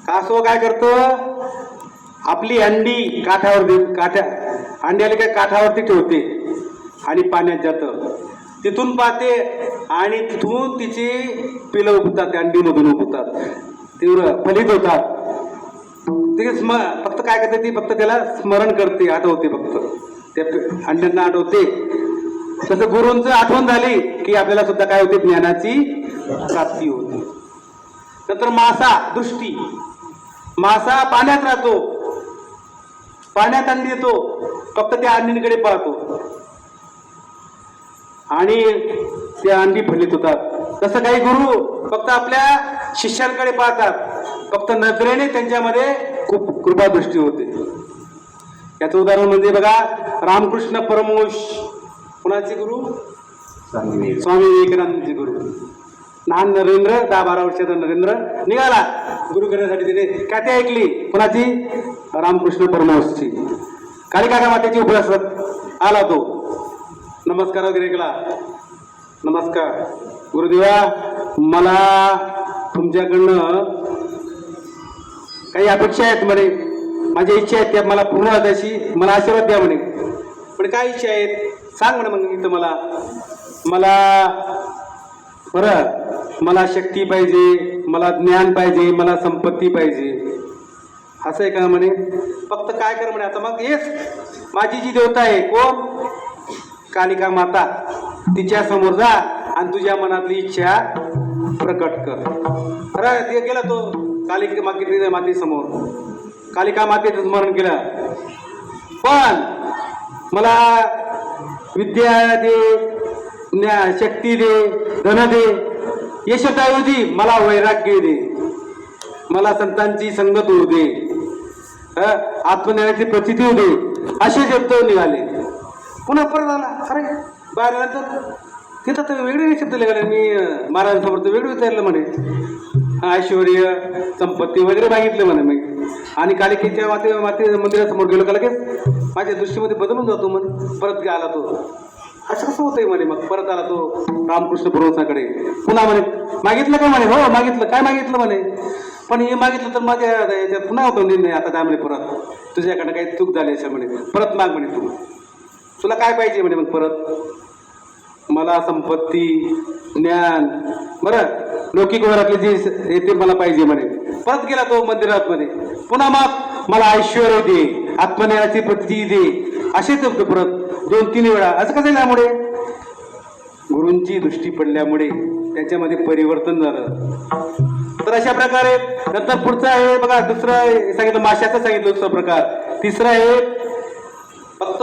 कासव काय करतं, आपली अंडी अंडी आली काय काठावरती ठेवते आणि पाण्यात जातं, तिथून पाहते आणि तिथून तिची पिलं उगतात, त्या अंडीमधून उगतात, तीव्र फलित होतात. ते फक्त काय करते ती, फक्त त्याला स्मरण करते, आठवते, फक्त त्या अंड्यांना आठवते. तसं गुरूंचं आठवण झाली की आपल्याला सुद्धा काय होते, ज्ञानाची प्राप्ती होते. नंतर मासा, दृष्टी. मासा पाण्यात राहतो, पाण्यात अंडी येतो, फक्त त्या अंडींकडे पाहतो आणि त्या अंडी फलित होतात. तसं काही गुरु फक्त आपल्या शिष्यांकडे पाहतात, फक्त नजरेने त्यांच्यामध्ये खूप कृपादृष्टी होते. याचं उदाहरण म्हणजे बघा, रामकृष्ण परमहंस कुणाचे गुरु? स्वामी विवेकानंदचे गुरु. लहान नरेंद्र, 10-12 वर्षाचा नरेंद्र निघाला गुरु करण्यासाठी. तिने ख्याती ऐकली कुणाची? रामकृष्ण परमहंसची. कालिका मातेची उपासक आला तो, नमस्कार वगैरे केला. नमस्कार गुरुदेवा, मला तुमच्याकडनं काही अपेक्षा आहेत म्हणे, माझ्या इच्छा आहेत त्या मला पूर्ण त्याची मला आशीर्वाद द्या म्हणे. पण काय इच्छा आहेत सांग म्हणे. मग मी तुम्हाला मला शक्ती पाहिजे, मला ज्ञान पाहिजे, मला संपत्ती पाहिजे. असं आहे का म्हणे? फक्त काय कर म्हणे, आता मग हेच माझी जी देवता आहे कोण? कालिका माता, तिच्या समोर जा आणि तुझ्या मनातली इच्छा प्रकट कर. अरे ते गेला तो कालिका माते समोर, कालिका मातेचं स्मरण केलं. पण मला विद्या दे, शक्ती दे, धन दे, यशताऐवजी मला वैराग्य दे, मला संतांची संगत होऊ दे, आत्मज्ञानाची प्रचिती होऊ दे, असे शब्द निघाले. पुन्हा परत आला. अरे बाहेर नंतर तिथं तर वेगळे शब्द निघाले. मी महाराजांसमोर तर वेगळं विचारलं म्हणे, ऐश्वर्य, संपत्ती वगैरे मागितलं म्हणे मी. आणि कालिकेच्या माते मंदिरासमोर गेलो का लगेच माझ्या दृष्टीमध्ये बदलून जातो म्हणे. परत आला तो. असं कसं होतंय म्हणे. मग परत आला तो रामकृष्ण परमहंसाकडे. पुन्हा म्हणे मागितलं का म्हणे? हो मागितलं. काय मागितलं म्हणे? पण हे मागितलं तर माझ्या पुन्हा होतो नाही. आता काय म्हणे, परत तुझ्याकडनं काही चूक झाली अशा म्हणे, परत माग म्हणे. तुला काय पाहिजे म्हणे? मग परत मला संपत्ती, ज्ञान, बरं लौकिक वरातले जे ते मला पाहिजे म्हणे. परत गेला तो मंदिरात मध्ये. पुन्हा मग मला ऐश्वर्य दे, आत्मज्ञानाची प्रती दे, असेच परत 2-3 वेळा. असं कसं त्यामुळे गुरूंची दृष्टी पडल्यामुळे त्याच्यामध्ये परिवर्तन झालं. तर अशा प्रकारे नंतर पुढचं आहे बघा, दुसरं सांगितलं माशाचं, सांगितलं दुसरा प्रकार. तिसरा आहे फक्त